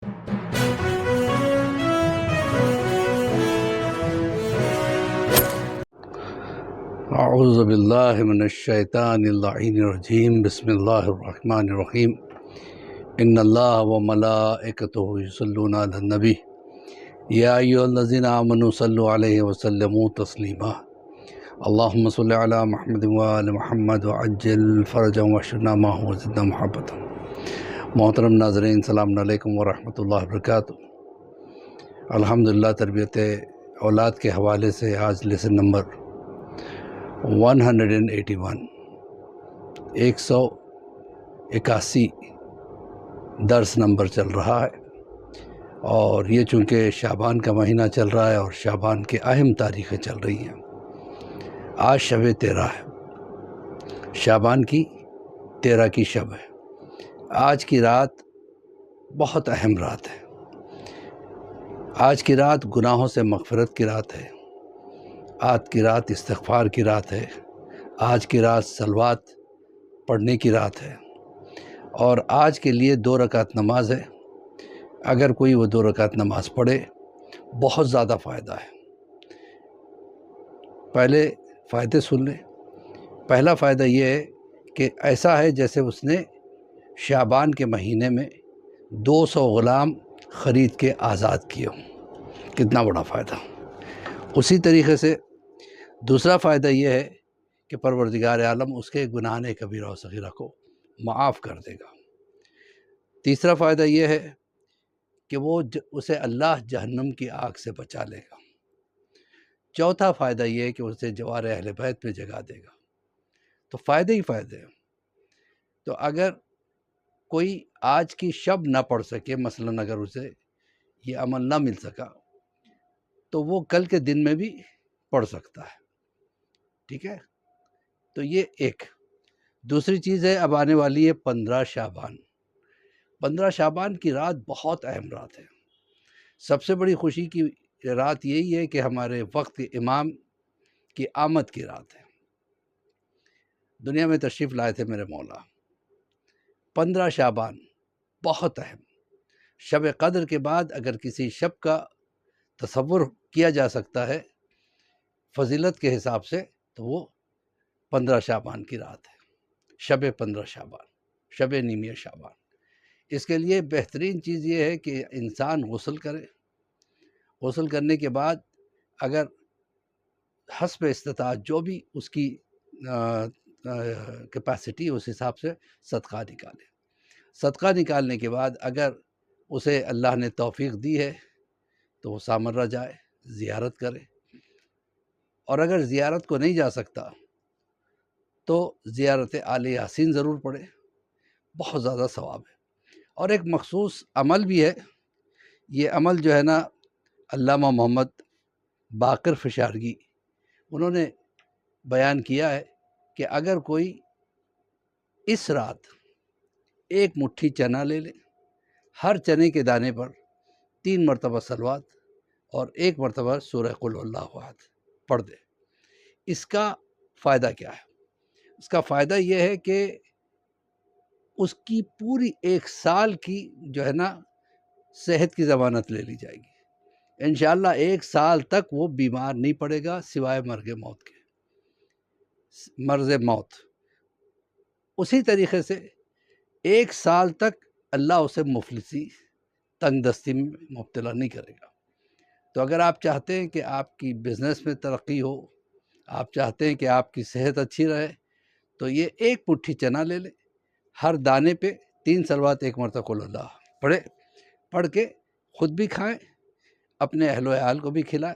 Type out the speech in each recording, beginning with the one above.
اعوذ باللہ من الشیطان اللعین الرجیم بسم اللہ الرحمن الرحیم ان اللہ وملائکتہ یصلون علی النبی یا ایھا الذین آمنوا صلوا علیہ وسلموا تسلیما اللہم صل علی محمد وآل محمد وعجل فرجهم واشفنا معه وزدنا محبتا۔ محترم ناظرین، السلام علیکم ورحمۃ اللہ وبرکاتہ۔ الحمدللہ تربیت اولاد کے حوالے سے آج لیسن نمبر 181 درس نمبر چل رہا ہے، اور یہ چونکہ شعبان کا مہینہ چل رہا ہے اور شعبان کے اہم تاریخیں چل رہی ہیں۔ آج شب 13 ہے، شعبان کی 13 کی شب ہے۔ آج کی رات بہت اہم رات ہے۔ آج کی رات گناہوں سے مغفرت کی رات ہے، آج کی رات استغفار کی رات ہے، آج کی رات صلوات پڑھنے کی رات ہے، اور آج کے لیے 2 رکعت نماز ہے۔ اگر کوئی وہ 2 رکعت نماز پڑھے بہت زیادہ فائدہ ہے۔ پہلے فائدے سن لیں۔ پہلا فائدہ یہ ہے کہ ایسا ہے جیسے اس نے شعبان کے مہینے میں 200 غلام خرید کے آزاد کیے ہوں۔ کتنا بڑا فائدہ۔ اسی طریقے سے دوسرا فائدہ یہ ہے کہ پروردگار عالم اس کے گناہ کبیرہ و صغیرہ کو معاف کر دے گا۔ تیسرا فائدہ یہ ہے کہ وہ اسے اللہ جہنم کی آگ سے بچا لے گا۔ چوتھا فائدہ یہ ہے کہ اسے جوار اہل بیت میں جگہ دے گا۔ تو فائدے ہی فائدے ہیں۔ تو اگر کوئی آج کی شب نہ پڑھ سکے، مثلاً اگر اسے یہ عمل نہ مل سکا، تو وہ کل کے دن میں بھی پڑھ سکتا ہے۔ ٹھیک ہے، تو یہ ایک۔ دوسری چیز ہے، اب آنے والی ہے 15 شعبان۔ 15 شعبان کی رات بہت اہم رات ہے۔ سب سے بڑی خوشی کی رات یہی ہے کہ ہمارے وقت کے امام کی آمد کی رات ہے۔ دنیا میں تشریف لائے تھے میرے مولا۔ 15 شعبان بہت اہم۔ شب قدر کے بعد اگر کسی شب کا تصور کیا جا سکتا ہے فضیلت کے حساب سے، تو وہ 15 شعبان کی رات ہے۔ شب 15 شعبان، شب نیمیہ شعبان۔ اس کے لیے بہترین چیز یہ ہے کہ انسان غسل کرے۔ غسل کرنے کے بعد اگر حسب استطاعت جو بھی اس کی کیپیسٹی، اس حساب سے صدقہ نکالے۔ صدقہ نکالنے کے بعد اگر اسے اللہ نے توفیق دی ہے تو وہ سامرہ جائے، زیارت کرے، اور اگر زیارت کو نہیں جا سکتا تو زیارت آل یاسین ضرور پڑھے، بہت زیادہ ثواب ہے۔ اور ایک مخصوص عمل بھی ہے، یہ عمل جو ہے نا، علامہ محمد باقر فشارگی انہوں نے بیان کیا ہے کہ اگر کوئی اس رات 1 مٹھی چنا لے لے، ہر چنے کے دانے پر 3 مرتبہ صلوات اور 1 مرتبہ سورہ قل هو اللہ احد پڑھ دے، اس کا فائدہ کیا ہے؟ اس کا فائدہ یہ ہے کہ اس کی پوری 1 سال کی جو ہے نا صحت کی ضمانت لے لی جائے گی۔ انشاءاللہ 1 سال تک وہ بیمار نہیں پڑے گا سوائے مرض موت کے، مرض موت۔ اسی طریقے سے 1 سال تک اللہ اسے مفلسی، تنگ دستی میں مبتلا نہیں کرے گا۔ تو اگر آپ چاہتے ہیں کہ آپ کی بزنس میں ترقی ہو، آپ چاہتے ہیں کہ آپ کی صحت اچھی رہے، تو یہ 1 مٹھی چنا لے لیں، ہر دانے پہ 3 صلوات 1 مرتبہ قل اللہ پڑھ کے خود بھی کھائیں، اپنے اہل و عیال کو بھی کھلائیں،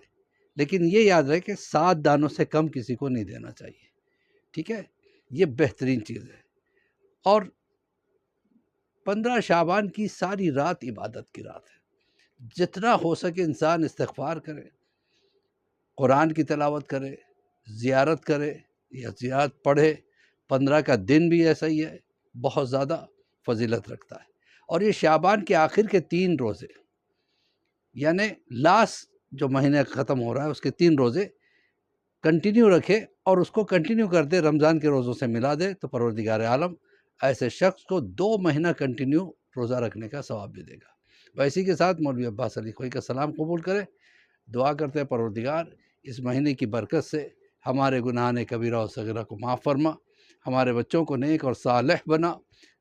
لیکن یہ یاد رہے کہ 7 دانوں سے کم کسی کو نہیں دینا چاہیے۔ ٹھیک ہے، یہ بہترین چیز ہے۔ اور 15 شعبان کی ساری رات عبادت کی رات ہے۔ جتنا ہو سکے انسان استغفار کرے، قرآن کی تلاوت کرے، زیارت کرے یا زیارت پڑھے۔ 15 کا دن بھی ایسا ہی ہے، بہت زیادہ فضیلت رکھتا ہے۔ اور یہ شعبان کے آخر کے 3 روزے، یعنی لاسٹ جو مہینہ ختم ہو رہا ہے اس کے 3 روزے کنٹینیو رکھے، اور اس کو کنٹینیو کر دے، رمضان کے روزوں سے ملا دے، تو پروردگار عالم ایسے شخص کو 2 مہینہ کنٹینیو روزہ رکھنے کا ثواب بھی دے گا۔ ویسی کے ساتھ مولوی عباس علی خوئی کا سلام قبول کریں. دعا کرتے ہیں پروردگار اس مہینے کی برکت سے ہمارے گناہان کبیرہ و صغیرہ کو معاف فرما، ہمارے بچوں کو نیک اور صالح بنا،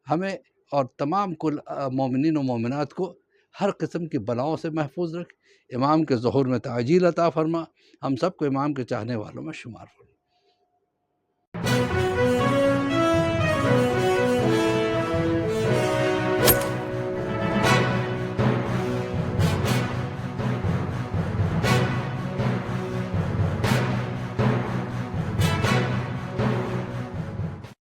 ہمیں اور تمام کل مومنین و مومنات کو ہر قسم کی بلاؤں سے محفوظ رکھ، امام کے ظہور میں تعجیل عطا فرما، ہم سب کو امام کے چاہنے والوں میں شمار فرما.